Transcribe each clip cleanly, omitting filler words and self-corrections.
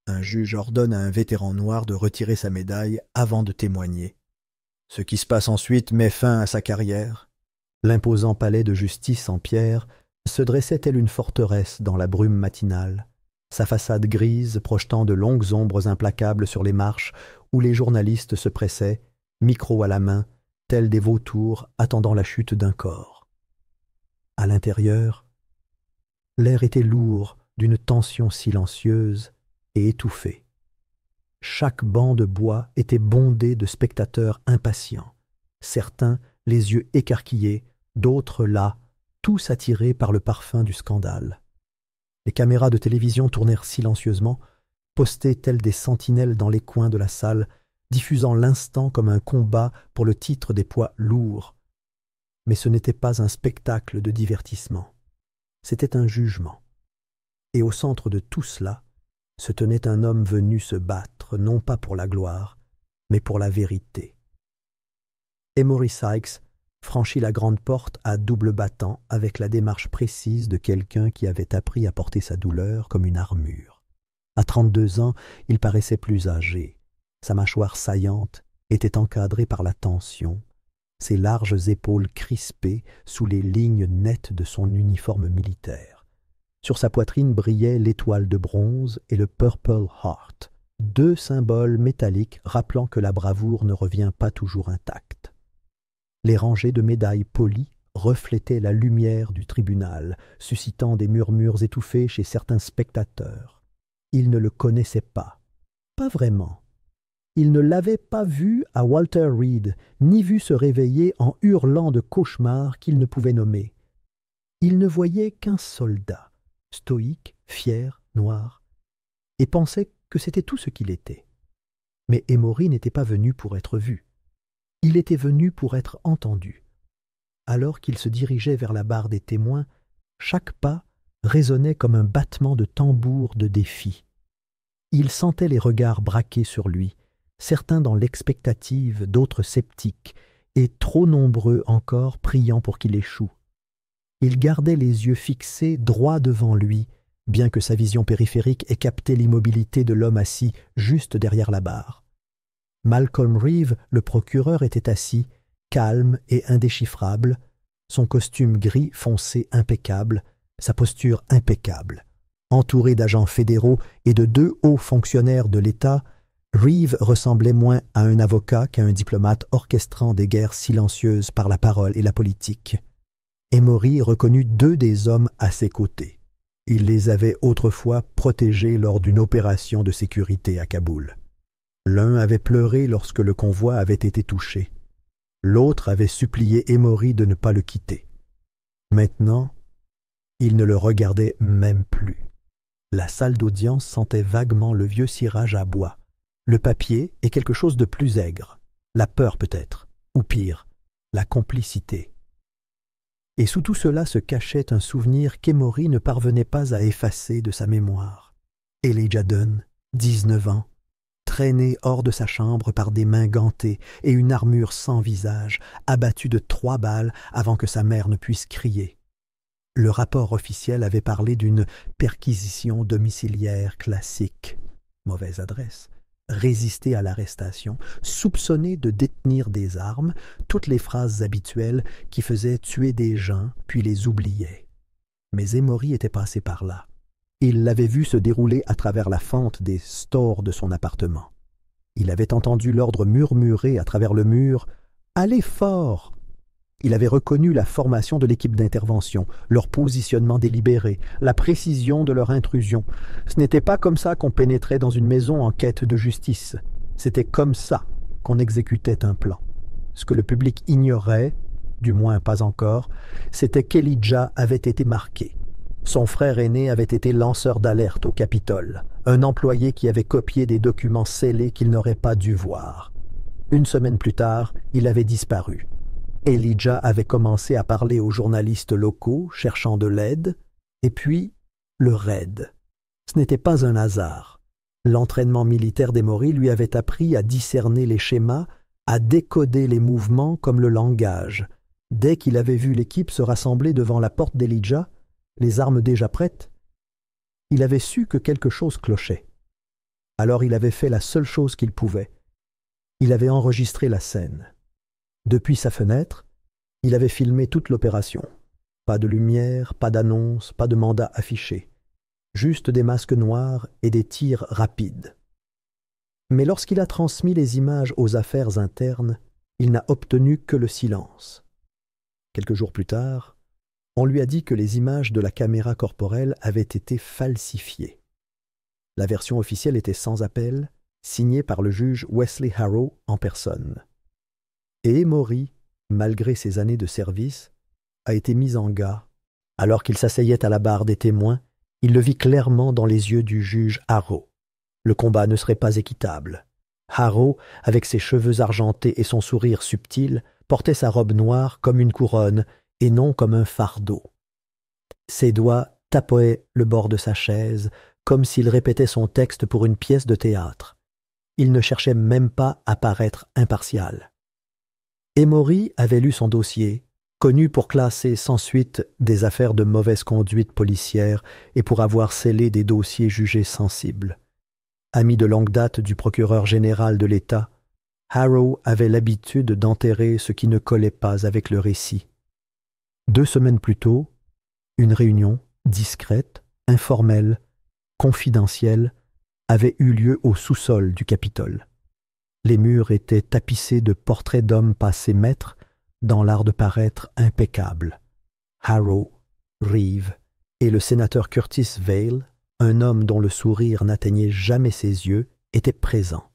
Un juge ordonne à un vétéran noir de retirer sa médaille avant de témoigner. Ce qui se passe ensuite met fin à sa carrière. L'imposant palais de justice en pierre se dressait tel une forteresse dans la brume matinale, sa façade grise projetant de longues ombres implacables sur les marches où les journalistes se pressaient, micro à la main, tels des vautours attendant la chute d'un corps. À l'intérieur, l'air était lourd d'une tension silencieuse et étouffée. Chaque banc de bois était bondé de spectateurs impatients, certains les yeux écarquillés, d'autres là, tous attirés par le parfum du scandale. Les caméras de télévision tournèrent silencieusement, postées telles des sentinelles dans les coins de la salle, diffusant l'instant comme un combat pour le titre des poids lourds. Mais ce n'était pas un spectacle de divertissement, c'était un jugement. Et au centre de tout cela se tenait un homme venu se battre, non pas pour la gloire, mais pour la vérité. Emory Sykes franchit la grande porte à double battant avec la démarche précise de quelqu'un qui avait appris à porter sa douleur comme une armure. À 32 ans, il paraissait plus âgé. Sa mâchoire saillante était encadrée par la tension, ses larges épaules crispées sous les lignes nettes de son uniforme militaire. Sur sa poitrine brillaient l'étoile de bronze et le Purple Heart, deux symboles métalliques rappelant que la bravoure ne revient pas toujours intacte. Les rangées de médailles polies reflétaient la lumière du tribunal, suscitant des murmures étouffés chez certains spectateurs. Ils ne le connaissaient pas vraiment. Ils ne l'avaient pas vu à Walter Reed, ni vu se réveiller en hurlant de cauchemars qu'il ne pouvait nommer. Ils ne voyaient qu'un soldat, stoïque, fier, noir, et pensaient que c'était tout ce qu'il était. Mais Emory n'était pas venu pour être vu. Il était venu pour être entendu. Alors qu'il se dirigeait vers la barre des témoins, chaque pas résonnait comme un battement de tambour de défi. Il sentait les regards braqués sur lui, certains dans l'expectative, d'autres sceptiques, et trop nombreux encore priant pour qu'il échoue. Il gardait les yeux fixés droit devant lui, bien que sa vision périphérique ait capté l'immobilité de l'homme assis juste derrière la barre. Malcolm Reeve, le procureur, était assis, calme et indéchiffrable, son costume gris foncé impeccable, sa posture impeccable. Entouré d'agents fédéraux et de deux hauts fonctionnaires de l'État, Reeve ressemblait moins à un avocat qu'à un diplomate orchestrant des guerres silencieuses par la parole et la politique. Emory reconnut deux des hommes à ses côtés. Il les avait autrefois protégés lors d'une opération de sécurité à Kaboul. L'un avait pleuré lorsque le convoi avait été touché. L'autre avait supplié Emory de ne pas le quitter. Maintenant, il ne le regardait même plus. La salle d'audience sentait vaguement le vieux cirage à bois, le papier et quelque chose de plus aigre, la peur peut-être, ou pire, la complicité. Et sous tout cela se cachait un souvenir qu'Emory ne parvenait pas à effacer de sa mémoire. Elijah Dunn, 19 ans, traîné hors de sa chambre par des mains gantées et une armure sans visage, abattu de 3 balles avant que sa mère ne puisse crier. Le rapport officiel avait parlé d'une perquisition domiciliaire classique, mauvaise adresse, résister à l'arrestation, soupçonné de détenir des armes, toutes les phrases habituelles qui faisaient tuer des gens puis les oubliaient. Mais Emory était passé par là. Il l'avait vu se dérouler à travers la fente des stores de son appartement. Il avait entendu l'ordre murmurer à travers le mur « Allez fort !» Il avait reconnu la formation de l'équipe d'intervention, leur positionnement délibéré, la précision de leur intrusion. Ce n'était pas comme ça qu'on pénétrait dans une maison en quête de justice. C'était comme ça qu'on exécutait un plan. Ce que le public ignorait, du moins pas encore, c'était qu'Elijah avait été marqué. Son frère aîné avait été lanceur d'alerte au Capitole, un employé qui avait copié des documents scellés qu'il n'aurait pas dû voir. 1 semaine plus tard, il avait disparu. Elijah avait commencé à parler aux journalistes locaux, cherchant de l'aide, et puis le raid. Ce n'était pas un hasard. L'entraînement militaire d'Emory lui avait appris à discerner les schémas, à décoder les mouvements comme le langage. Dès qu'il avait vu l'équipe se rassembler devant la porte d'Elijah, les armes déjà prêtes, il avait su que quelque chose clochait. Alors il avait fait la seule chose qu'il pouvait. Il avait enregistré la scène. Depuis sa fenêtre, il avait filmé toute l'opération. Pas de lumière, pas d'annonce, pas de mandat affiché. Juste des masques noirs et des tirs rapides. Mais lorsqu'il a transmis les images aux affaires internes, il n'a obtenu que le silence. Quelques jours plus tard, on lui a dit que les images de la caméra corporelle avaient été falsifiées. La version officielle était sans appel, signée par le juge Wesley Harrow en personne. Et Emory, malgré ses années de service, a été mis en gars. Alors qu'il s'asseyait à la barre des témoins, il le vit clairement dans les yeux du juge Harrow. Le combat ne serait pas équitable. Harrow, avec ses cheveux argentés et son sourire subtil, portait sa robe noire comme une couronne et non comme un fardeau. Ses doigts tapotaient le bord de sa chaise, comme s'il répétait son texte pour une pièce de théâtre. Il ne cherchait même pas à paraître impartial. Emory avait lu son dossier, connu pour classer sans suite des affaires de mauvaise conduite policière et pour avoir scellé des dossiers jugés sensibles. Ami de longue date du procureur général de l'État, Harrow avait l'habitude d'enterrer ce qui ne collait pas avec le récit. 2 semaines plus tôt, une réunion discrète, informelle, confidentielle, avait eu lieu au sous-sol du Capitole. Les murs étaient tapissés de portraits d'hommes passés maîtres dans l'art de paraître impeccable. Harrow, Reeve et le sénateur Curtis Vail, un homme dont le sourire n'atteignait jamais ses yeux, étaient présents.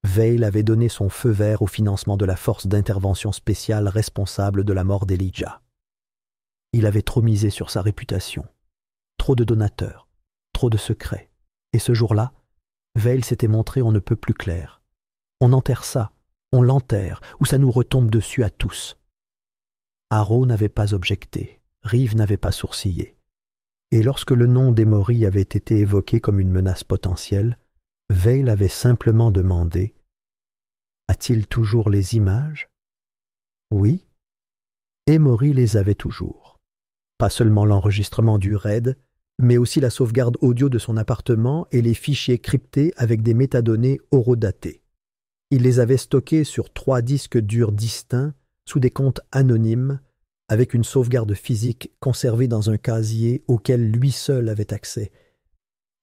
Vail avait donné son feu vert au financement de la force d'intervention spéciale responsable de la mort d'Elijah. Il avait trop misé sur sa réputation. Trop de donateurs, trop de secrets. Et ce jour-là, Vail s'était montré on ne peut plus clair. On enterre ça, on l'enterre, ou ça nous retombe dessus à tous. Harrow n'avait pas objecté, Reeve n'avait pas sourcillé. Et lorsque le nom d'Emory avait été évoqué comme une menace potentielle, Vail avait simplement demandé « A-t-il toujours les images ?» Oui, Emory les avait toujours. Pas seulement l'enregistrement du raid, mais aussi la sauvegarde audio de son appartement et les fichiers cryptés avec des métadonnées horodatées. Il les avait stockés sur 3 disques durs distincts, sous des comptes anonymes, avec une sauvegarde physique conservée dans un casier auquel lui seul avait accès.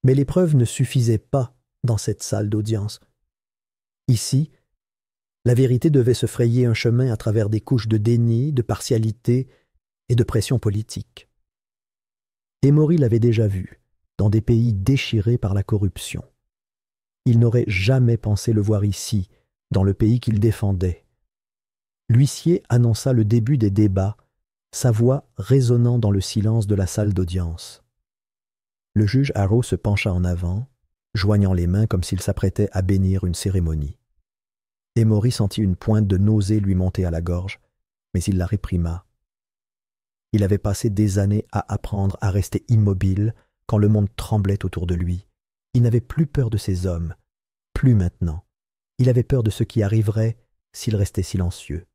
Mais les preuves ne suffisaient pas dans cette salle d'audience. Ici, la vérité devait se frayer un chemin à travers des couches de déni, de partialité et de pression politique. Emory l'avait déjà vu, dans des pays déchirés par la corruption. Il n'aurait jamais pensé le voir ici, dans le pays qu'il défendait. L'huissier annonça le début des débats, sa voix résonnant dans le silence de la salle d'audience. Le juge Harrow se pencha en avant, joignant les mains comme s'il s'apprêtait à bénir une cérémonie. Emory sentit une pointe de nausée lui monter à la gorge, mais il la réprima. Il avait passé des années à apprendre à rester immobile quand le monde tremblait autour de lui. Il n'avait plus peur de ces hommes, plus maintenant. Il avait peur de ce qui arriverait s'il restait silencieux.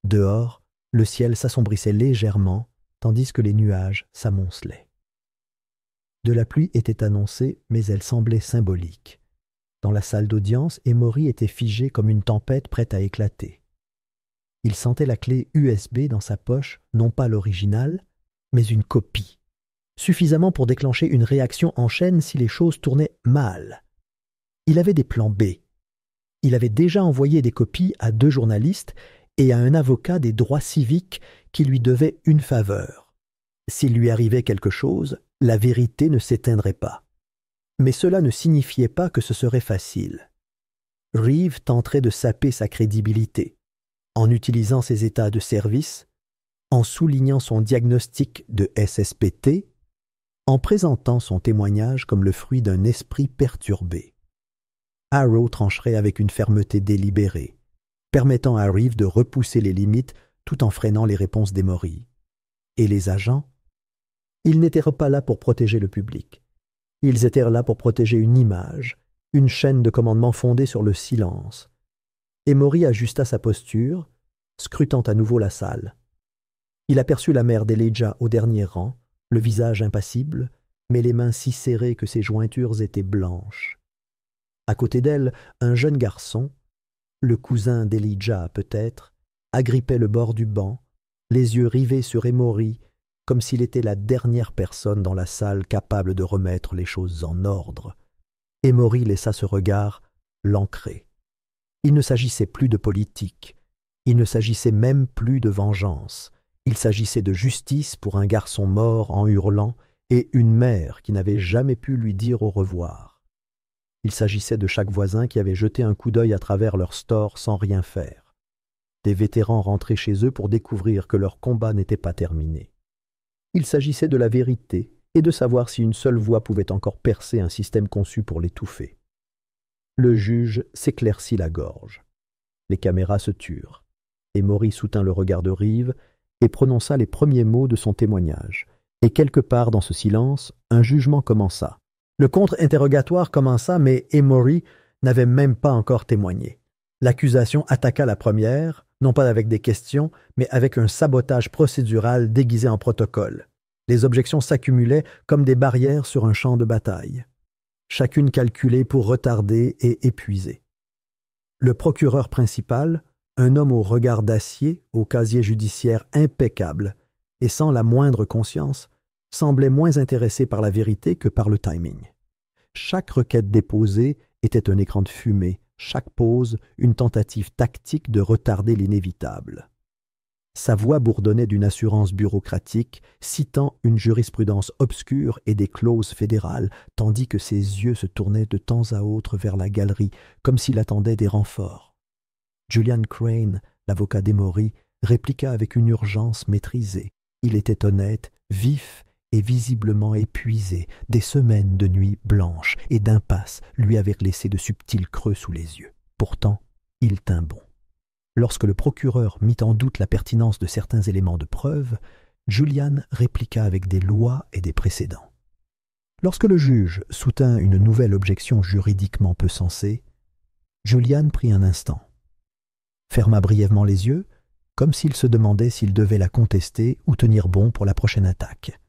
Dehors, le ciel s'assombrissait légèrement, tandis que les nuages s'amoncelaient. De la pluie était annoncée, mais elle semblait symbolique. Dans la salle d'audience, Emory était figé comme une tempête prête à éclater. Il sentait la clé USB dans sa poche, non pas l'original, mais une copie, suffisamment pour déclencher une réaction en chaîne si les choses tournaient mal. Il avait des plans B. Il avait déjà envoyé des copies à 2 journalistes et à un avocat des droits civiques qui lui devait une faveur. S'il lui arrivait quelque chose, la vérité ne s'éteindrait pas. Mais cela ne signifiait pas que ce serait facile. Reeve tenterait de saper sa crédibilité, en utilisant ses états de service, en soulignant son diagnostic de SSPT, en présentant son témoignage comme le fruit d'un esprit perturbé. Harrow trancherait avec une fermeté délibérée, permettant à Reeve de repousser les limites tout en freinant les réponses d'Emory. Et les agents? Ils n'étaient pas là pour protéger le public. Ils étaient là pour protéger une image, une chaîne de commandement fondée sur le silence. Emory ajusta sa posture, scrutant à nouveau la salle. Il aperçut la mère d'Elijah au dernier rang, le visage impassible, mais les mains si serrées que ses jointures étaient blanches. À côté d'elle, un jeune garçon, le cousin d'Elijah peut-être, agrippait le bord du banc, les yeux rivés sur Emory, comme s'il était la dernière personne dans la salle capable de remettre les choses en ordre. Emory laissa ce regard l'ancrer. Il ne s'agissait plus de politique, il ne s'agissait même plus de vengeance, il s'agissait de justice pour un garçon mort en hurlant et une mère qui n'avait jamais pu lui dire au revoir. Il s'agissait de chaque voisin qui avait jeté un coup d'œil à travers leur store sans rien faire. Des vétérans rentrés chez eux pour découvrir que leur combat n'était pas terminé. Il s'agissait de la vérité et de savoir si une seule voix pouvait encore percer un système conçu pour l'étouffer. Le juge s'éclaircit la gorge. Les caméras se turent. Emory soutint le regard de Reeve et prononça les premiers mots de son témoignage. Et quelque part dans ce silence, un jugement commença. Le contre-interrogatoire commença, mais Emory n'avait même pas encore témoigné. L'accusation attaqua la première, non pas avec des questions, mais avec un sabotage procédural déguisé en protocole. Les objections s'accumulaient comme des barrières sur un champ de bataille, chacune calculée pour retarder et épuiser. Le procureur principal, un homme au regard d'acier, au casier judiciaire impeccable et sans la moindre conscience, semblait moins intéressé par la vérité que par le timing. Chaque requête déposée était un écran de fumée, chaque pause une tentative tactique de retarder l'inévitable. Sa voix bourdonnait d'une assurance bureaucratique, citant une jurisprudence obscure et des clauses fédérales, tandis que ses yeux se tournaient de temps à autre vers la galerie, comme s'il attendait des renforts. Julian Crane, l'avocat d'Emory, répliqua avec une urgence maîtrisée. Il était honnête, vif et visiblement épuisé. Des semaines de nuits blanches et d'impasses lui avaient laissé de subtils creux sous les yeux. Pourtant, il tint bon. Lorsque le procureur mit en doute la pertinence de certains éléments de preuve, Julian répliqua avec des lois et des précédents. Lorsque le juge soutint une nouvelle objection juridiquement peu sensée, Julian prit un instant, ferma brièvement les yeux, comme s'il se demandait s'il devait la contester ou tenir bon pour la prochaine attaque.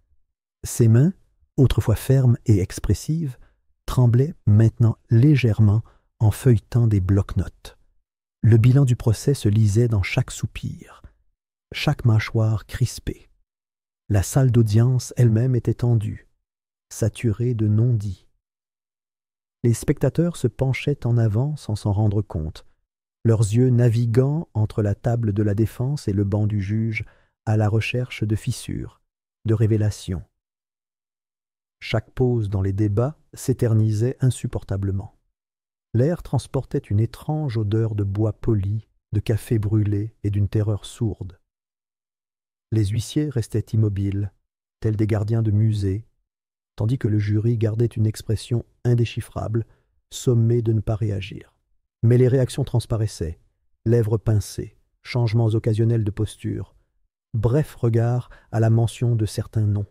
Ses mains, autrefois fermes et expressives, tremblaient maintenant légèrement en feuilletant des bloc-notes. Le bilan du procès se lisait dans chaque soupir, chaque mâchoire crispée. La salle d'audience elle-même était tendue, saturée de non-dits. Les spectateurs se penchaient en avant sans s'en rendre compte, leurs yeux naviguant entre la table de la défense et le banc du juge à la recherche de fissures, de révélations. Chaque pause dans les débats s'éternisait insupportablement. L'air transportait une étrange odeur de bois poli, de café brûlé et d'une terreur sourde. Les huissiers restaient immobiles, tels des gardiens de musée, tandis que le jury gardait une expression indéchiffrable, sommé de ne pas réagir. Mais les réactions transparaissaient, lèvres pincées, changements occasionnels de posture, brefs regards à la mention de certains noms.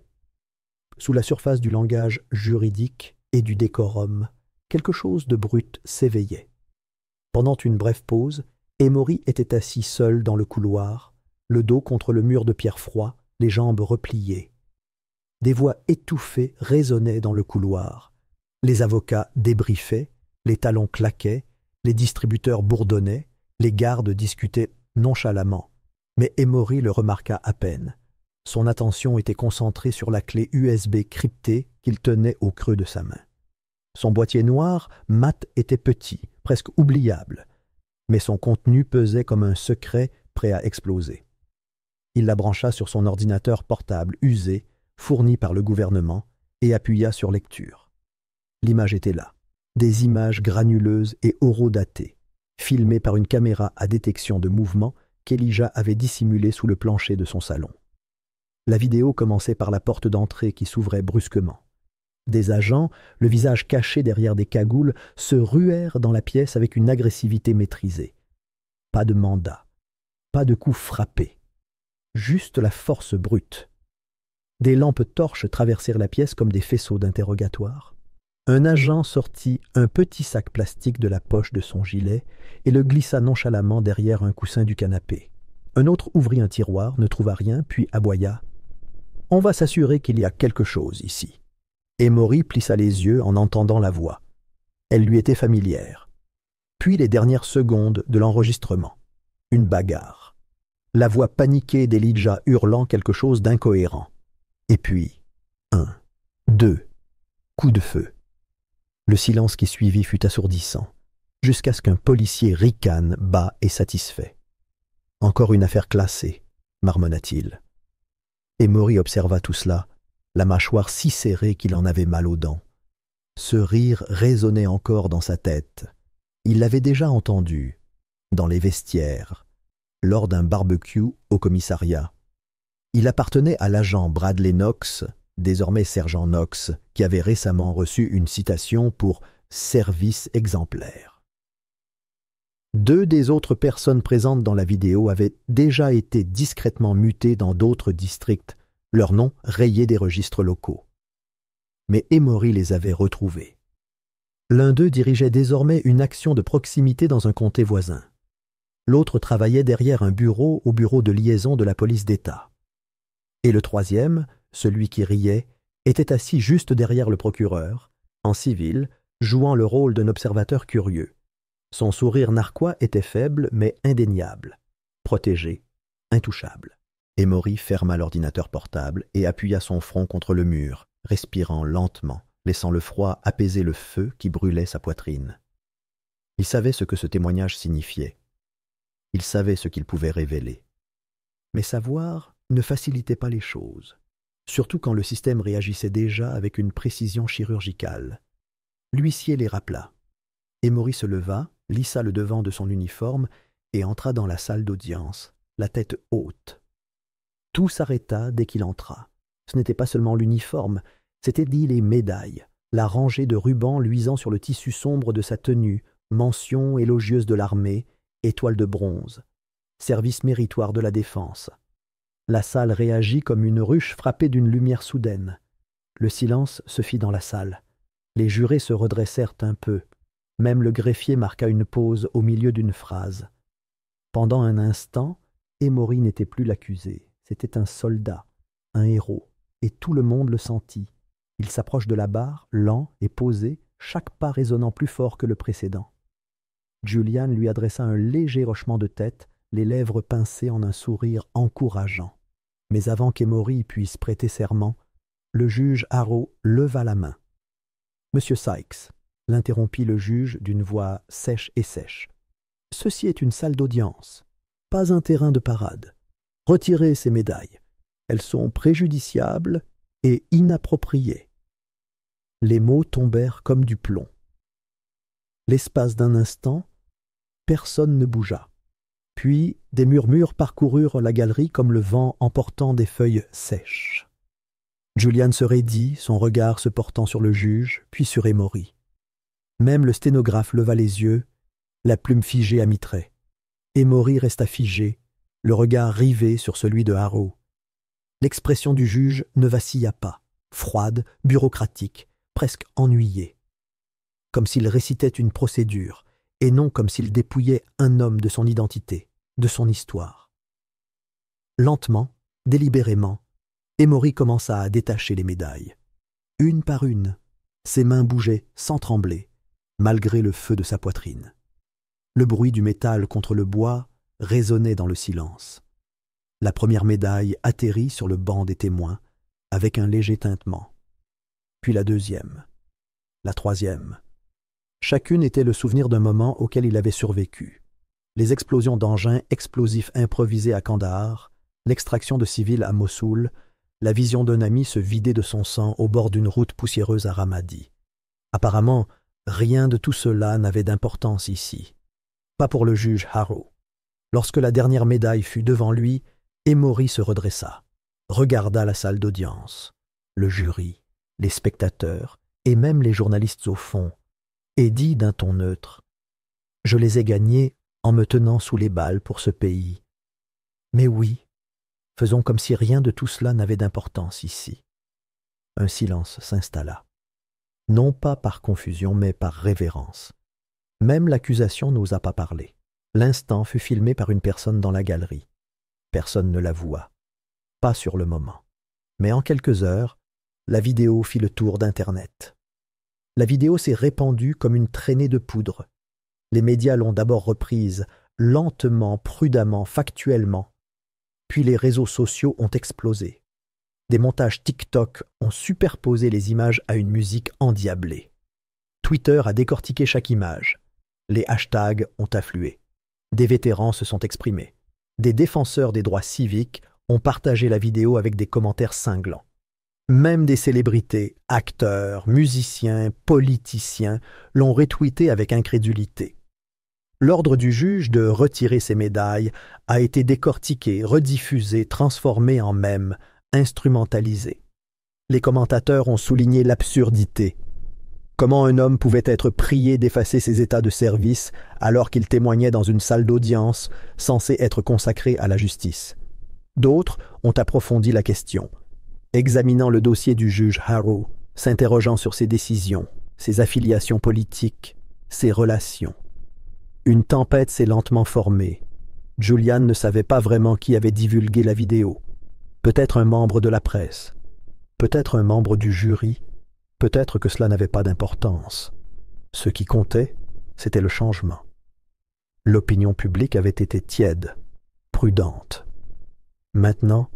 Sous la surface du langage juridique et du décorum, quelque chose de brut s'éveillait. Pendant une brève pause, Emory était assis seul dans le couloir, le dos contre le mur de pierre froid, les jambes repliées. Des voix étouffées résonnaient dans le couloir. Les avocats débriefaient, les talons claquaient, les distributeurs bourdonnaient, les gardes discutaient nonchalamment. Mais Emory le remarqua à peine. Son attention était concentrée sur la clé USB cryptée qu'il tenait au creux de sa main. Son boîtier noir, mat, était petit, presque oubliable, mais son contenu pesait comme un secret prêt à exploser. Il la brancha sur son ordinateur portable usé, fourni par le gouvernement, et appuya sur lecture. L'image était là, des images granuleuses et horodatées, filmées par une caméra à détection de mouvement qu'Elijah avait dissimulée sous le plancher de son salon. La vidéo commençait par la porte d'entrée qui s'ouvrait brusquement. Des agents, le visage caché derrière des cagoules, se ruèrent dans la pièce avec une agressivité maîtrisée. Pas de mandat, pas de coups frappés, juste la force brute. Des lampes torches traversèrent la pièce comme des faisceaux d'interrogatoire. Un agent sortit un petit sac plastique de la poche de son gilet et le glissa nonchalamment derrière un coussin du canapé. Un autre ouvrit un tiroir, ne trouva rien, puis aboya. « On va s'assurer qu'il y a quelque chose ici. » Emory plissa les yeux en entendant la voix. Elle lui était familière. Puis les dernières secondes de l'enregistrement. Une bagarre. La voix paniquée d'Elijah hurlant quelque chose d'incohérent. Et puis, 1, 2, coup de feu. Le silence qui suivit fut assourdissant, jusqu'à ce qu'un policier ricane bas et satisfait. « Encore une affaire classée », marmonna-t-il. Emory observa tout cela, la mâchoire si serrée qu'il en avait mal aux dents. Ce rire résonnait encore dans sa tête. Il l'avait déjà entendu, dans les vestiaires, lors d'un barbecue au commissariat. Il appartenait à l'agent Bradley Knox, désormais sergent Knox, qui avait récemment reçu une citation pour « service exemplaire ». 2 des autres personnes présentes dans la vidéo avaient déjà été discrètement mutées dans d'autres districts, leurs noms rayés des registres locaux. Mais Emory les avait retrouvés. L'un d'eux dirigeait désormais une action de proximité dans un comté voisin. L'autre travaillait derrière un bureau au bureau de liaison de la police d'État. Et le troisième, celui qui riait, était assis juste derrière le procureur, en civil, jouant le rôle d'un observateur curieux. Son sourire narquois était faible, mais indéniable, protégé, intouchable. Emory ferma l'ordinateur portable et appuya son front contre le mur, respirant lentement, laissant le froid apaiser le feu qui brûlait sa poitrine. Il savait ce que ce témoignage signifiait. Il savait ce qu'il pouvait révéler. Mais savoir ne facilitait pas les choses, surtout quand le système réagissait déjà avec une précision chirurgicale. L'huissier les rappela. Emory se leva, lissa le devant de son uniforme et entra dans la salle d'audience, la tête haute. Tout s'arrêta dès qu'il entra. Ce n'était pas seulement l'uniforme, c'étaient dit les médailles, la rangée de rubans luisant sur le tissu sombre de sa tenue, mention élogieuse de l'armée, étoile de bronze, service méritoire de la défense. La salle réagit comme une ruche frappée d'une lumière soudaine. Le silence se fit dans la salle. Les jurés se redressèrent un peu. Même le greffier marqua une pause au milieu d'une phrase. Pendant un instant, Emory n'était plus l'accusé. C'était un soldat, un héros, et tout le monde le sentit. Il s'approche de la barre, lent et posé, chaque pas résonnant plus fort que le précédent. Julian lui adressa un léger hochement de tête, les lèvres pincées en un sourire encourageant. Mais avant qu'Emory puisse prêter serment, le juge Harrow leva la main. « Monsieur Sykes », l'interrompit le juge d'une voix sèche et sèche. « Ceci est une salle d'audience, pas un terrain de parade. Retirez ces médailles. Elles sont préjudiciables et inappropriées. » Les mots tombèrent comme du plomb. L'espace d'un instant, personne ne bougea. Puis des murmures parcoururent la galerie comme le vent emportant des feuilles sèches. Julian se raidit, son regard se portant sur le juge, puis sur Emory. Même le sténographe leva les yeux, la plume figée à mi-trait. Emory resta figé, le regard rivé sur celui de Harrow. L'expression du juge ne vacilla pas, froide, bureaucratique, presque ennuyée. Comme s'il récitait une procédure, et non comme s'il dépouillait un homme de son identité, de son histoire. Lentement, délibérément, Emory commença à détacher les médailles. Une par une, ses mains bougeaient sans trembler, malgré le feu de sa poitrine. Le bruit du métal contre le bois résonnait dans le silence. La première médaille atterrit sur le banc des témoins, avec un léger tintement. Puis la deuxième, la troisième. Chacune était le souvenir d'un moment auquel il avait survécu. Les explosions d'engins explosifs improvisés à Kandahar, l'extraction de civils à Mossoul, la vision d'un ami se vider de son sang au bord d'une route poussiéreuse à Ramadi. Apparemment, rien de tout cela n'avait d'importance ici. Pas pour le juge Harrow. Lorsque la dernière médaille fut devant lui, Emory se redressa, regarda la salle d'audience, le jury, les spectateurs et même les journalistes au fond, et dit d'un ton neutre « Je les ai gagnés en me tenant sous les balles pour ce pays. Mais oui, faisons comme si rien de tout cela n'avait d'importance ici. » Un silence s'installa. Non pas par confusion, mais par révérence. Même l'accusation n'osa pas parler. L'instant fut filmé par une personne dans la galerie. Personne ne l'avoua. Pas sur le moment. Mais en quelques heures, la vidéo fit le tour d'Internet. La vidéo s'est répandue comme une traînée de poudre. Les médias l'ont d'abord reprise, lentement, prudemment, factuellement. Puis les réseaux sociaux ont explosé. Des montages TikTok ont superposé les images à une musique endiablée. Twitter a décortiqué chaque image. Les hashtags ont afflué. Des vétérans se sont exprimés. Des défenseurs des droits civiques ont partagé la vidéo avec des commentaires cinglants. Même des célébrités, acteurs, musiciens, politiciens l'ont retweeté avec incrédulité. L'ordre du juge de retirer ses médailles a été décortiqué, rediffusé, transformé en mème, instrumentalisé. Les commentateurs ont souligné l'absurdité. Comment un homme pouvait être prié d'effacer ses états de service alors qu'il témoignait dans une salle d'audience censée être consacrée à la justice? D'autres ont approfondi la question, examinant le dossier du juge Harrow, s'interrogeant sur ses décisions, ses affiliations politiques, ses relations. Une tempête s'est lentement formée. Julian ne savait pas vraiment qui avait divulgué la vidéo. Peut-être un membre de la presse, peut-être un membre du jury, peut-être que cela n'avait pas d'importance. Ce qui comptait, c'était le changement. L'opinion publique avait été tiède, prudente. Maintenant,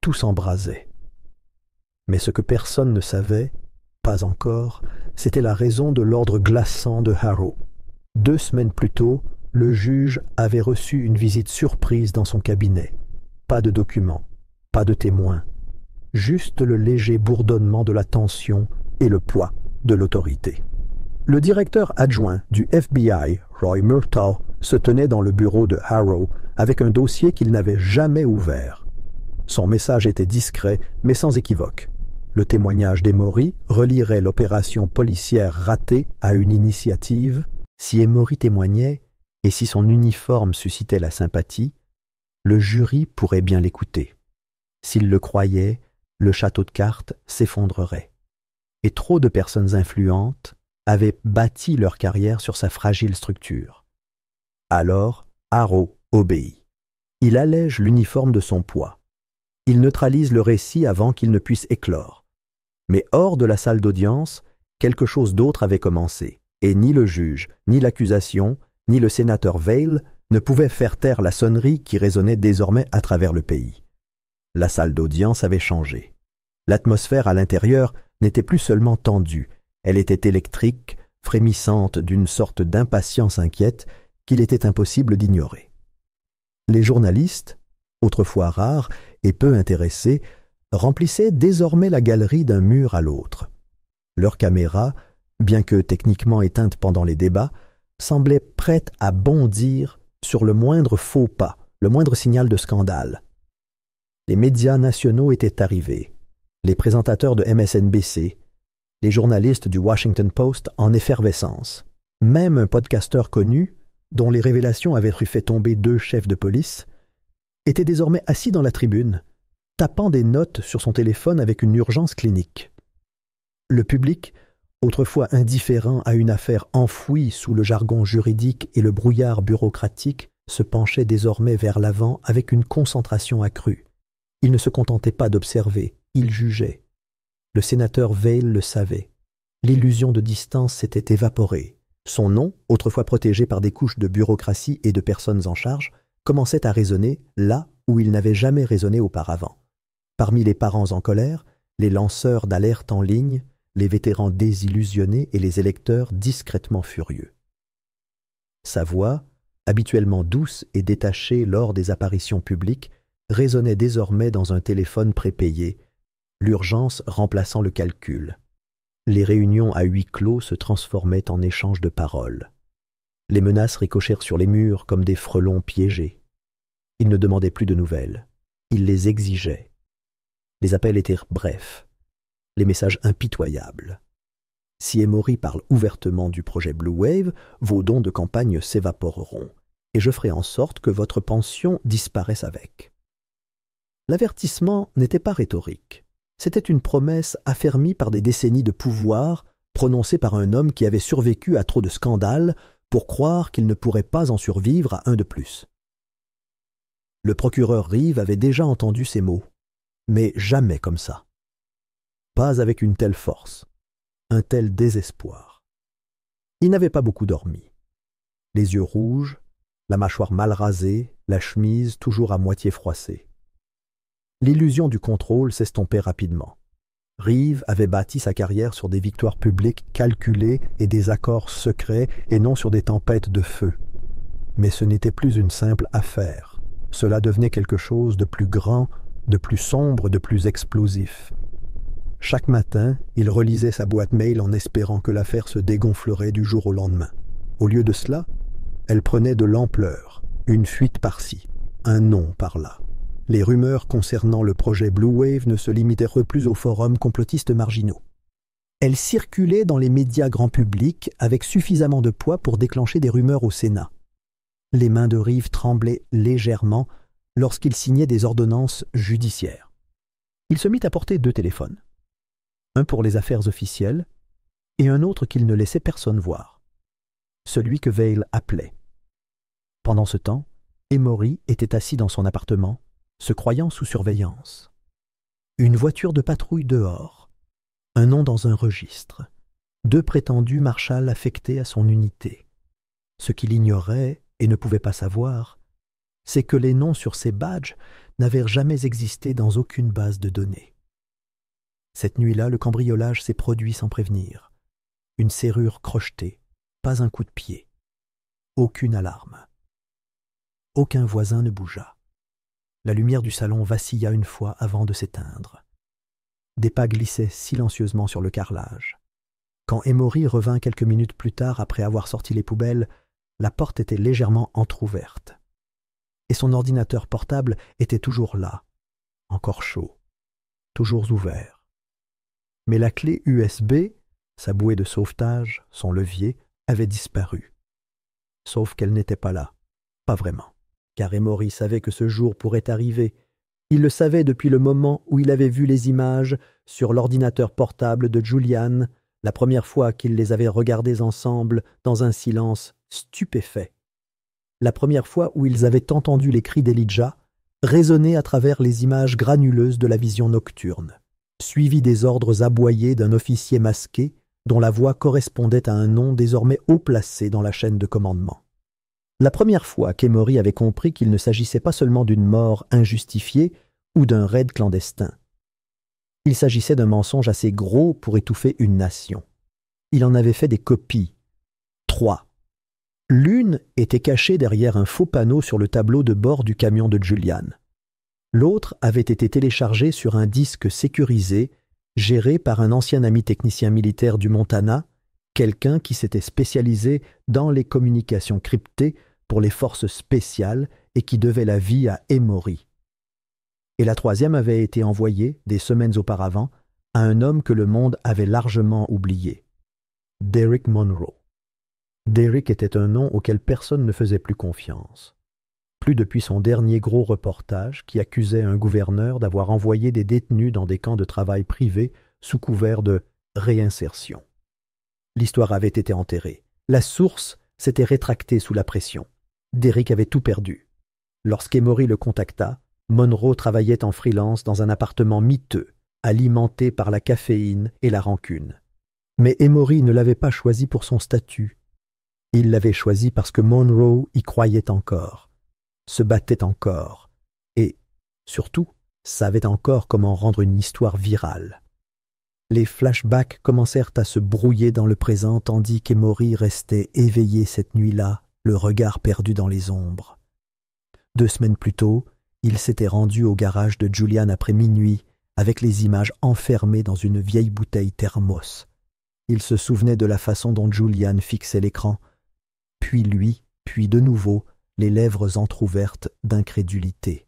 tout s'embrasait. Mais ce que personne ne savait, pas encore, c'était la raison de l'ordre glaçant de Harrow. 2 semaines plus tôt, le juge avait reçu une visite surprise dans son cabinet. Pas de documents, pas de témoins, juste le léger bourdonnement de la tension et le poids de l'autorité. Le directeur adjoint du FBI, Roy Murtaugh, se tenait dans le bureau de Harrow avec un dossier qu'il n'avait jamais ouvert. Son message était discret, mais sans équivoque. Le témoignage d'Emory relierait l'opération policière ratée à une initiative. Si Emory témoignait, et si son uniforme suscitait la sympathie, le jury pourrait bien l'écouter. S'il le croyait, le château de cartes s'effondrerait. Et trop de personnes influentes avaient bâti leur carrière sur sa fragile structure. Alors, Harrow obéit. Il allège l'uniforme de son poids. Il neutralise le récit avant qu'il ne puisse éclore. Mais hors de la salle d'audience, quelque chose d'autre avait commencé, et ni le juge, ni l'accusation, ni le sénateur Vail ne pouvaient faire taire la sonnerie qui résonnait désormais à travers le pays. La salle d'audience avait changé. L'atmosphère à l'intérieur n'était plus seulement tendue, elle était électrique, frémissante d'une sorte d'impatience inquiète qu'il était impossible d'ignorer. Les journalistes, autrefois rares et peu intéressés, remplissaient désormais la galerie d'un mur à l'autre. Leurs caméras, bien que techniquement éteintes pendant les débats, semblaient prêtes à bondir sur le moindre faux pas, le moindre signal de scandale. Les médias nationaux étaient arrivés, les présentateurs de MSNBC, les journalistes du Washington Post en effervescence. Même un podcasteur connu, dont les révélations avaient fait tomber 2 chefs de police, était désormais assis dans la tribune, tapant des notes sur son téléphone avec une urgence clinique. Le public, autrefois indifférent à une affaire enfouie sous le jargon juridique et le brouillard bureaucratique, se penchait désormais vers l'avant avec une concentration accrue. Il ne se contentait pas d'observer, il jugeait. Le sénateur Vail le savait. L'illusion de distance s'était évaporée. Son nom, autrefois protégé par des couches de bureaucratie et de personnes en charge, commençait à résonner là où il n'avait jamais résonné auparavant. Parmi les parents en colère, les lanceurs d'alerte en ligne, les vétérans désillusionnés et les électeurs discrètement furieux. Sa voix, habituellement douce et détachée lors des apparitions publiques, résonnait désormais dans un téléphone prépayé, l'urgence remplaçant le calcul. Les réunions à huis clos se transformaient en échanges de paroles. Les menaces ricochèrent sur les murs comme des frelons piégés. Il ne demandait plus de nouvelles. Il les exigeait. Les appels étaient brefs, les messages impitoyables. Si Emory parle ouvertement du projet Blue Wave, vos dons de campagne s'évaporeront, et je ferai en sorte que votre pension disparaisse avec. L'avertissement n'était pas rhétorique. C'était une promesse affermie par des décennies de pouvoir, prononcée par un homme qui avait survécu à trop de scandales pour croire qu'il ne pourrait pas en survivre à un de plus. Le procureur Reeve avait déjà entendu ces mots, mais jamais comme ça. Pas avec une telle force. un tel désespoir? Il n'avait pas beaucoup dormi. Les yeux rouges, la mâchoire mal rasée, la chemise toujours à moitié froissée. L'illusion du contrôle s'estompait rapidement. Reeve avait bâti sa carrière sur des victoires publiques calculées et des accords secrets et non sur des tempêtes de feu. Mais ce n'était plus une simple affaire. Cela devenait quelque chose de plus grand, de plus sombre, de plus explosif. Chaque matin, il relisait sa boîte mail en espérant que l'affaire se dégonflerait du jour au lendemain. Au lieu de cela, elle prenait de l'ampleur, une fuite par-ci, un nom par-là. Les rumeurs concernant le projet Blue Wave ne se limitaient plus aux forums complotistes marginaux. Elles circulaient dans les médias grand public avec suffisamment de poids pour déclencher des rumeurs au Sénat. Les mains de Reeve tremblaient légèrement lorsqu'il signait des ordonnances judiciaires. Il se mit à porter 2 téléphones. Un pour les affaires officielles et un autre qu'il ne laissait personne voir. Celui que Vail appelait. Pendant ce temps, Emory était assis dans son appartement, se croyant sous surveillance. Une voiture de patrouille dehors, un nom dans un registre, 2 prétendus marshals affectés à son unité. Ce qu'il ignorait et ne pouvait pas savoir, c'est que les noms sur ces badges n'avaient jamais existé dans aucune base de données. Cette nuit-là, le cambriolage s'est produit sans prévenir. Une serrure crochetée, pas un coup de pied. Aucune alarme. Aucun voisin ne bougea. La lumière du salon vacilla une fois avant de s'éteindre. Des pas glissaient silencieusement sur le carrelage. Quand Emory revint quelques minutes plus tard après avoir sorti les poubelles, la porte était légèrement entr'ouverte. Et son ordinateur portable était toujours là, encore chaud, toujours ouvert. Mais la clé USB, sa bouée de sauvetage, son levier, avait disparu. Sauf qu'elle n'était pas là, pas vraiment, car Emory savait que ce jour pourrait arriver. Il le savait depuis le moment où il avait vu les images sur l'ordinateur portable de Julian, la première fois qu'il les avait regardées ensemble dans un silence stupéfait. La première fois où ils avaient entendu les cris d'Elijah résonner à travers les images granuleuses de la vision nocturne, suivi des ordres aboyés d'un officier masqué dont la voix correspondait à un nom désormais haut placé dans la chaîne de commandement. La première fois qu'Emory avait compris qu'il ne s'agissait pas seulement d'une mort injustifiée ou d'un raid clandestin. Il s'agissait d'un mensonge assez gros pour étouffer une nation. Il en avait fait des copies. 3. L'une était cachée derrière un faux panneau sur le tableau de bord du camion de Julian. L'autre avait été téléchargée sur un disque sécurisé, géré par un ancien ami technicien militaire du Montana, quelqu'un qui s'était spécialisé dans les communications cryptées pour les forces spéciales et qui devait la vie à Emory. Et la troisième avait été envoyée, des semaines auparavant, à un homme que le monde avait largement oublié, Derek Monroe. Derek était un nom auquel personne ne faisait plus confiance. Plus depuis son dernier gros reportage qui accusait un gouverneur d'avoir envoyé des détenus dans des camps de travail privés sous couvert de réinsertion. L'histoire avait été enterrée. La source s'était rétractée sous la pression. Derek avait tout perdu. Lorsqu'Emory le contacta, Monroe travaillait en freelance dans un appartement miteux, alimenté par la caféine et la rancune. Mais Emory ne l'avait pas choisi pour son statut. Il l'avait choisi parce que Monroe y croyait encore, se battait encore, et, surtout, savait encore comment rendre une histoire virale. Les flashbacks commencèrent à se brouiller dans le présent tandis qu'Emory restait éveillé cette nuit-là, le regard perdu dans les ombres. 2 semaines plus tôt, il s'était rendu au garage de Julian après minuit, avec les images enfermées dans une vieille bouteille thermos. Il se souvenait de la façon dont Julian fixait l'écran, puis lui, puis de nouveau, les lèvres entr'ouvertes d'incrédulité.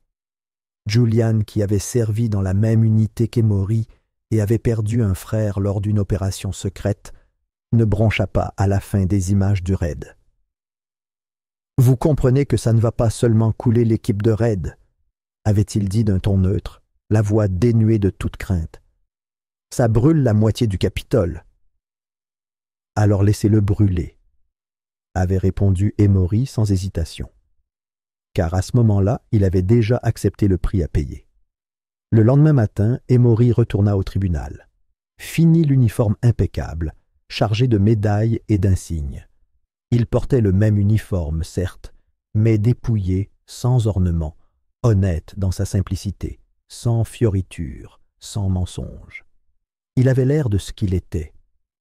Julian, qui avait servi dans la même unité qu'Emory et avait perdu un frère lors d'une opération secrète, ne broncha pas à la fin des images du raid. « Vous comprenez que ça ne va pas seulement couler l'équipe de raid, » avait-il dit d'un ton neutre, la voix dénuée de toute crainte. « Ça brûle la moitié du Capitole. »« Alors laissez-le brûler, » avait répondu Emory sans hésitation. Car à ce moment-là, il avait déjà accepté le prix à payer. Le lendemain matin, Emory retourna au tribunal. Fini l'uniforme impeccable, chargé de médailles et d'insignes. Il portait le même uniforme, certes, mais dépouillé, sans ornement, honnête dans sa simplicité, sans fioritures, sans mensonges. Il avait l'air de ce qu'il était,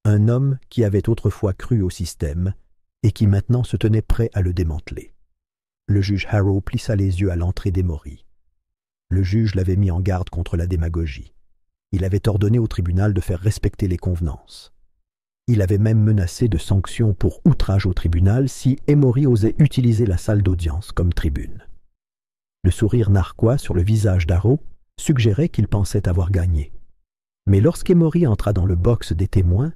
un homme qui avait autrefois cru au système et qui maintenant se tenait prêt à le démanteler. Le juge Harrow plissa les yeux à l'entrée d'Emory. Le juge l'avait mis en garde contre la démagogie. Il avait ordonné au tribunal de faire respecter les convenances. Il avait même menacé de sanctions pour outrage au tribunal si Emory osait utiliser la salle d'audience comme tribune. Le sourire narquois sur le visage d'Harrow suggérait qu'il pensait avoir gagné. Mais lorsqu'Emory entra dans le box des témoins,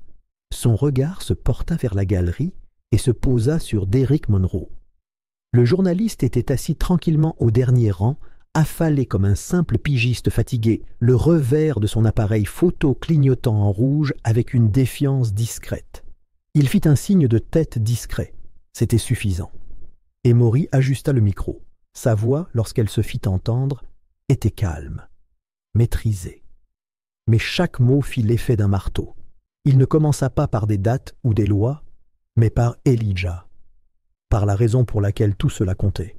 son regard se porta vers la galerie et se posa sur Derrick Monroe. Le journaliste était assis tranquillement au dernier rang, affalé comme un simple pigiste fatigué, le revers de son appareil photo clignotant en rouge avec une défiance discrète. Il fit un signe de tête discret. C'était suffisant. Emory ajusta le micro. Sa voix, lorsqu'elle se fit entendre, était calme, maîtrisée. Mais chaque mot fit l'effet d'un marteau. Il ne commença pas par des dates ou des lois, mais par Elijah, par la raison pour laquelle tout cela comptait.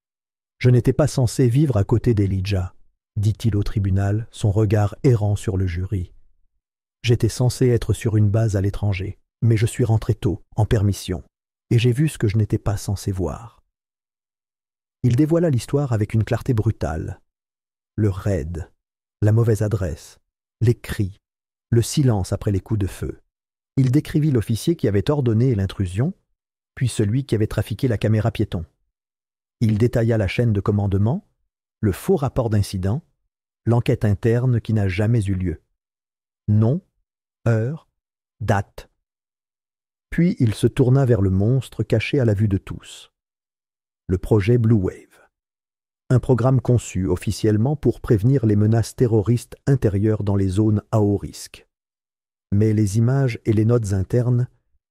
« Je n'étais pas censé vivre à côté d'Elijah, » dit-il au tribunal, son regard errant sur le jury. « J'étais censé être sur une base à l'étranger, mais je suis rentré tôt, en permission, et j'ai vu ce que je n'étais pas censé voir. » Il dévoila l'histoire avec une clarté brutale. Le raid, la mauvaise adresse, les cris, le silence après les coups de feu. Il décrivit l'officier qui avait ordonné l'intrusion, puis celui qui avait trafiqué la caméra piéton. Il détailla la chaîne de commandement, le faux rapport d'incident, l'enquête interne qui n'a jamais eu lieu. Nom, heure, date. Puis il se tourna vers le monstre caché à la vue de tous. Le projet Blue Wave. Un programme conçu officiellement pour prévenir les menaces terroristes intérieures dans les zones à haut risque. Mais les images et les notes internes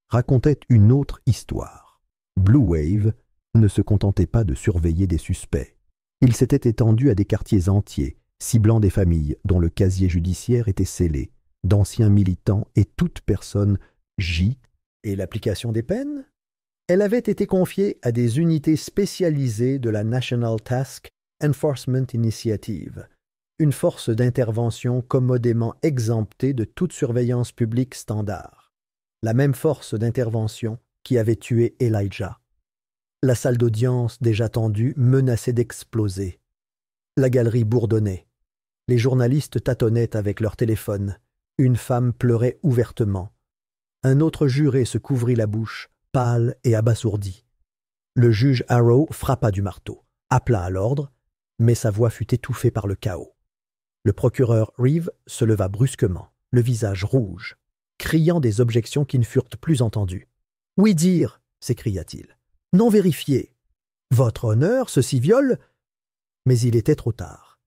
racontaient une autre histoire. Blue Wave ne se contentait pas de surveiller des suspects. Il s'était étendu à des quartiers entiers, ciblant des familles dont le casier judiciaire était scellé, d'anciens militants et toute personne J. Et l'application des peines? Elle avait été confiée à des unités spécialisées de la National Task Enforcement Initiative, une force d'intervention commodément exemptée de toute surveillance publique standard. La même force d'intervention qui avait tué Elijah. La salle d'audience, déjà tendue, menaçait d'exploser. La galerie bourdonnait. Les journalistes tâtonnaient avec leur téléphone. Une femme pleurait ouvertement. Un autre juré se couvrit la bouche, pâle et abasourdi. Le juge Harrow frappa du marteau, appela à l'ordre, mais sa voix fut étouffée par le chaos. Le procureur Reeve se leva brusquement, le visage rouge, criant des objections qui ne furent plus entendues. « Oui dire !» s'écria-t-il. « Non vérifié. Votre honneur, ceci viole !» Mais il était trop tard,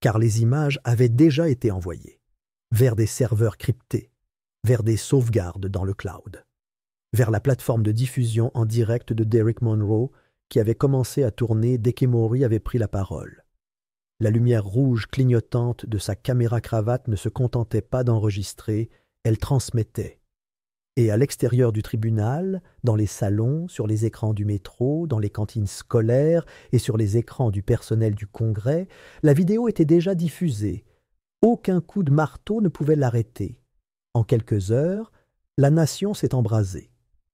car les images avaient déjà été envoyées, vers des serveurs cryptés, vers des sauvegardes dans le cloud, vers la plateforme de diffusion en direct de Derrick Monroe qui avait commencé à tourner dès qu'Emory avait pris la parole. La lumière rouge clignotante de sa caméra-cravate ne se contentait pas d'enregistrer, elle transmettait. Et à l'extérieur du tribunal, dans les salons, sur les écrans du métro, dans les cantines scolaires et sur les écrans du personnel du Congrès, la vidéo était déjà diffusée. Aucun coup de marteau ne pouvait l'arrêter. En quelques heures, la nation s'est embrasée.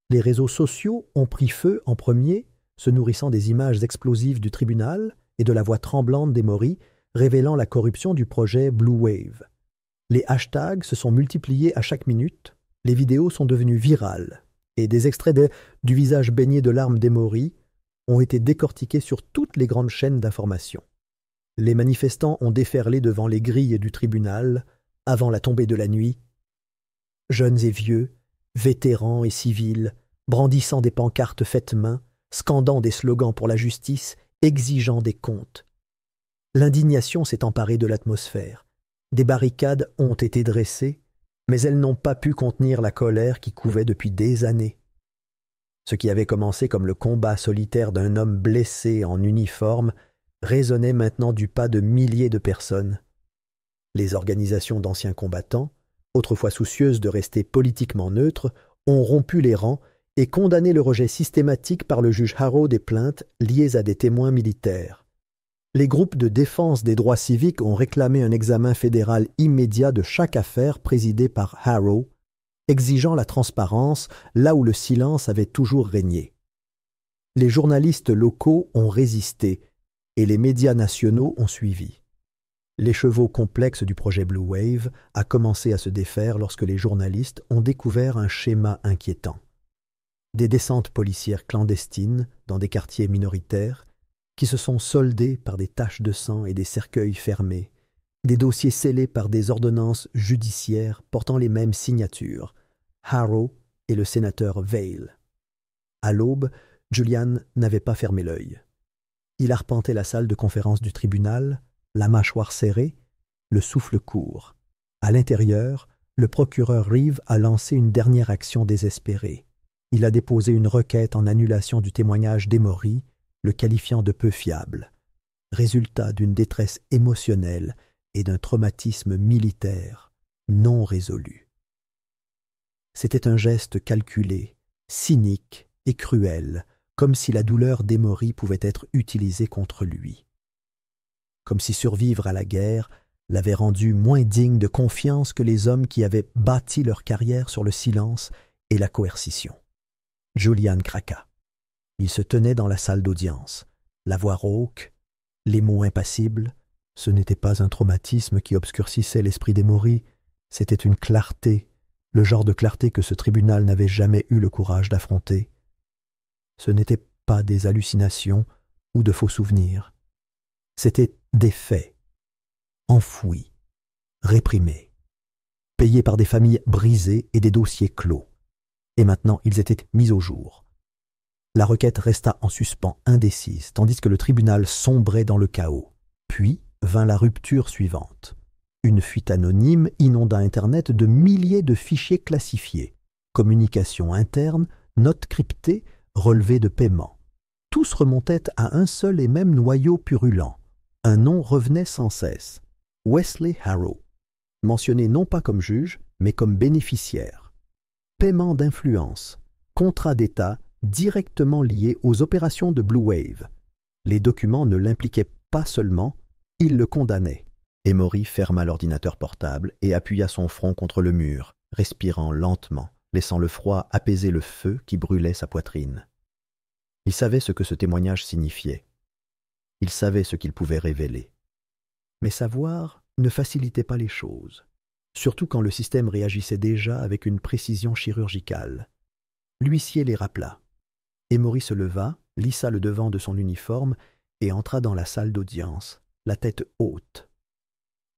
Les réseaux sociaux ont pris feu en premier, se nourrissant des images explosives du tribunal et de la voix tremblante d'Emory, révélant la corruption du projet Blue Wave. Les hashtags se sont multipliés à chaque minute, les vidéos sont devenues virales, et des extraits du visage baigné de larmes d'Emory ont été décortiqués sur toutes les grandes chaînes d'information. Les manifestants ont déferlé devant les grilles du tribunal, avant la tombée de la nuit. Jeunes et vieux, vétérans et civils, brandissant des pancartes faites main, scandant des slogans pour la justice, exigeant des comptes. L'indignation s'est emparée de l'atmosphère. Des barricades ont été dressées, mais elles n'ont pas pu contenir la colère qui couvait depuis des années. Ce qui avait commencé comme le combat solitaire d'un homme blessé en uniforme résonnait maintenant du pas de milliers de personnes. Les organisations d'anciens combattants, autrefois soucieuses de rester politiquement neutres, ont rompu les rangs et condamné le rejet systématique par le juge Harrow des plaintes liées à des témoins militaires. Les groupes de défense des droits civiques ont réclamé un examen fédéral immédiat de chaque affaire présidée par Harrow, exigeant la transparence là où le silence avait toujours régné. Les journalistes locaux ont résisté et les médias nationaux ont suivi. L'écheveau complexe du projet Blue Wave a commencé à se défaire lorsque les journalistes ont découvert un schéma inquiétant. Des descentes policières clandestines dans des quartiers minoritaires qui se sont soldées par des taches de sang et des cercueils fermés, des dossiers scellés par des ordonnances judiciaires portant les mêmes signatures, Harrow et le sénateur Vail. À l'aube, Julian n'avait pas fermé l'œil. Il arpentait la salle de conférence du tribunal, la mâchoire serrée, le souffle court. À l'intérieur, le procureur Reeve a lancé une dernière action désespérée. Il a déposé une requête en annulation du témoignage d'Emory, le qualifiant de peu fiable, résultat d'une détresse émotionnelle et d'un traumatisme militaire non résolu. C'était un geste calculé, cynique et cruel, comme si la douleur d'Emory pouvait être utilisée contre lui. Comme si survivre à la guerre l'avait rendu moins digne de confiance que les hommes qui avaient bâti leur carrière sur le silence et la coercition. Julian craqua. Il se tenait dans la salle d'audience, la voix rauque, les mots impassibles. Ce n'était pas un traumatisme qui obscurcissait l'esprit d'Emory, c'était une clarté, le genre de clarté que ce tribunal n'avait jamais eu le courage d'affronter. Ce n'étaient pas des hallucinations ou de faux souvenirs. C'étaient des faits, enfouis, réprimés, payés par des familles brisées et des dossiers clos. Et maintenant, ils étaient mis au jour. La requête resta en suspens indécise, tandis que le tribunal sombrait dans le chaos. Puis vint la rupture suivante. Une fuite anonyme inonda Internet de milliers de fichiers classifiés, communications internes, notes cryptées, relevés de paiement. Tous remontaient à un seul et même noyau purulent. Un nom revenait sans cesse, Wesley Harrow, mentionné non pas comme juge, mais comme bénéficiaire. Paiement d'influence, contrat d'État directement lié aux opérations de Blue Wave. Les documents ne l'impliquaient pas seulement, ils le condamnaient. Emory ferma l'ordinateur portable et appuya son front contre le mur, respirant lentement, laissant le froid apaiser le feu qui brûlait sa poitrine. Il savait ce que ce témoignage signifiait. Il savait ce qu'il pouvait révéler. Mais savoir ne facilitait pas les choses, surtout quand le système réagissait déjà avec une précision chirurgicale. L'huissier les rappela. Emory se leva, lissa le devant de son uniforme et entra dans la salle d'audience, la tête haute.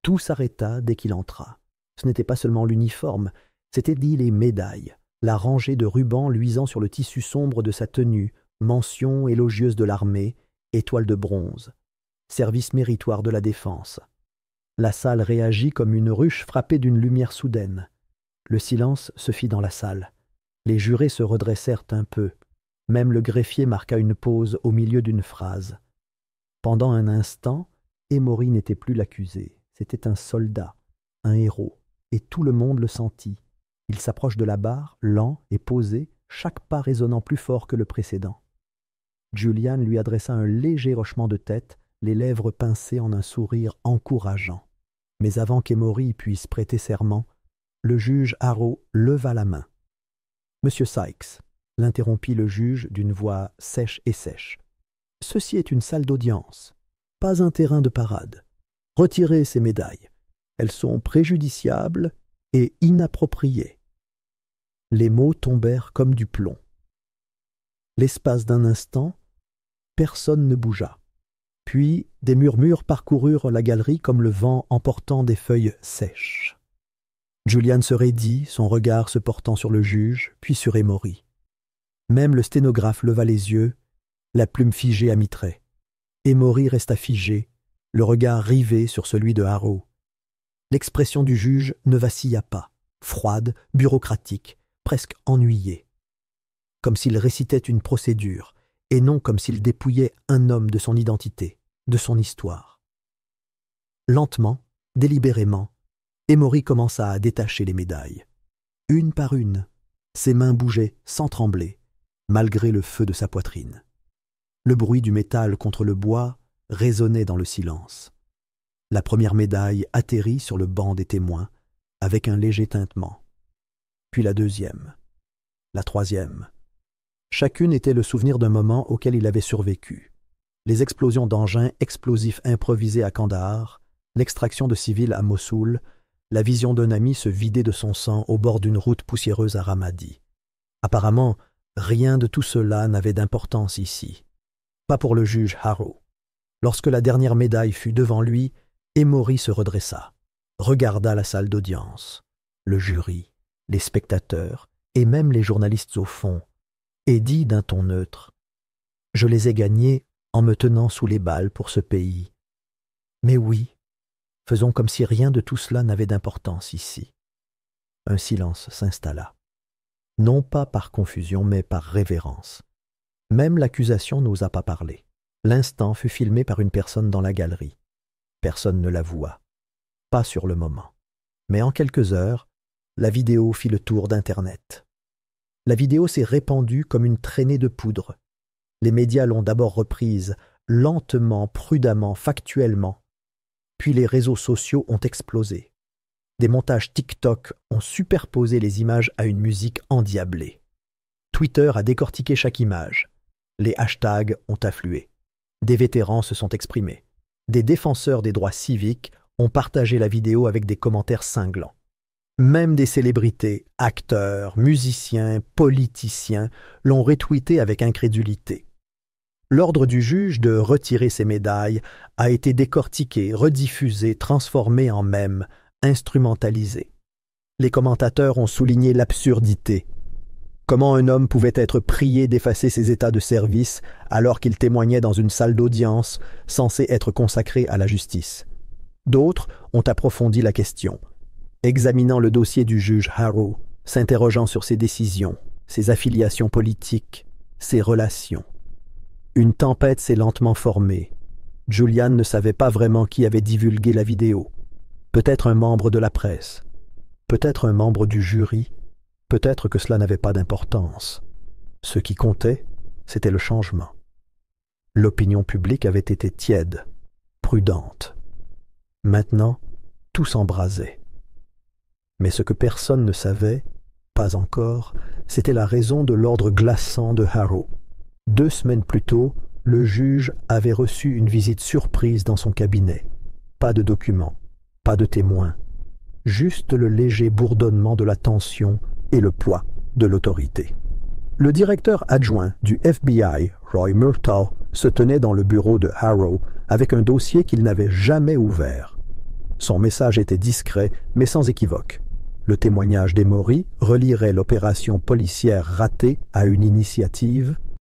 Tout s'arrêta dès qu'il entra. Ce n'était pas seulement l'uniforme, c'étaient dit les médailles, la rangée de rubans luisant sur le tissu sombre de sa tenue, mention élogieuse de l'armée, étoile de bronze, service méritoire de la défense. La salle réagit comme une ruche frappée d'une lumière soudaine. Le silence se fit dans la salle. Les jurés se redressèrent un peu. Même le greffier marqua une pause au milieu d'une phrase. Pendant un instant, Emory n'était plus l'accusé. C'était un soldat, un héros, et tout le monde le sentit. Il s'approche de la barre, lent et posé, chaque pas résonnant plus fort que le précédent. Julian lui adressa un léger hochement de tête, les lèvres pincées en un sourire encourageant. Mais avant qu'Emory puisse prêter serment, le juge Harrow leva la main. « Monsieur Sykes », l'interrompit le juge d'une voix sèche et sèche. « Ceci est une salle d'audience, pas un terrain de parade. Retirez ces médailles. Elles sont préjudiciables et inappropriées. » Les mots tombèrent comme du plomb. L'espace d'un instant, personne ne bougea. Puis des murmures parcoururent la galerie comme le vent emportant des feuilles sèches. Julian se raidit, son regard se portant sur le juge, puis sur Emory. Même le sténographe leva les yeux, la plume figée à mi-trait. Emory resta figé, le regard rivé sur celui de Harrow. L'expression du juge ne vacilla pas, froide, bureaucratique, presque ennuyée. Comme s'il récitait une procédure, et non comme s'il dépouillait un homme de son identité, de son histoire. Lentement, délibérément, Emory commença à détacher les médailles. Une par une, ses mains bougeaient sans trembler, malgré le feu de sa poitrine. Le bruit du métal contre le bois résonnait dans le silence. La première médaille atterrit sur le banc des témoins, avec un léger tintement. Puis la deuxième, la troisième. Chacune était le souvenir d'un moment auquel il avait survécu. Les explosions d'engins explosifs improvisés à Kandahar, l'extraction de civils à Mossoul, la vision d'un ami se vider de son sang au bord d'une route poussiéreuse à Ramadi. Apparemment, rien de tout cela n'avait d'importance ici. Pas pour le juge Harrow. Lorsque la dernière médaille fut devant lui, Emory se redressa, regarda la salle d'audience, le jury, les spectateurs et même les journalistes au fond, et dit d'un ton neutre « Je les ai gagnés en me tenant sous les balles pour ce pays. Mais oui, faisons comme si rien de tout cela n'avait d'importance ici. » Un silence s'installa. Non pas par confusion, mais par révérence. Même l'accusation n'osa pas parler. L'instant fut filmé par une personne dans la galerie. Personne ne l'avoua. Pas sur le moment. Mais en quelques heures, la vidéo fit le tour d'Internet. La vidéo s'est répandue comme une traînée de poudre. Les médias l'ont d'abord reprise, lentement, prudemment, factuellement. Puis les réseaux sociaux ont explosé. Des montages TikTok ont superposé les images à une musique endiablée. Twitter a décortiqué chaque image. Les hashtags ont afflué. Des vétérans se sont exprimés. Des défenseurs des droits civiques ont partagé la vidéo avec des commentaires cinglants. Même des célébrités, acteurs, musiciens, politiciens l'ont retweeté avec incrédulité. L'ordre du juge de retirer ses médailles a été décortiqué, rediffusé, transformé en mème, instrumentalisé. Les commentateurs ont souligné l'absurdité. Comment un homme pouvait être prié d'effacer ses états de service alors qu'il témoignait dans une salle d'audience censée être consacrée à la justice? D'autres ont approfondi la question, examinant le dossier du juge Harrow, s'interrogeant sur ses décisions, ses affiliations politiques, ses relations. Une tempête s'est lentement formée. Julian ne savait pas vraiment qui avait divulgué la vidéo. Peut-être un membre de la presse, peut-être un membre du jury, peut-être que cela n'avait pas d'importance. Ce qui comptait, c'était le changement. L'opinion publique avait été tiède, prudente. Maintenant, tout s'embrasait. Mais ce que personne ne savait, pas encore, c'était la raison de l'ordre glaçant de Harrow. 2 semaines plus tôt, le juge avait reçu une visite surprise dans son cabinet. Pas de documents, pas de témoins, juste le léger bourdonnement de la tension et le poids de l'autorité. Le directeur adjoint du FBI, Roy Murtaugh, se tenait dans le bureau de Harrow avec un dossier qu'il n'avait jamais ouvert. Son message était discret, mais sans équivoque. Le témoignage d'Emory relierait l'opération policière ratée à une initiative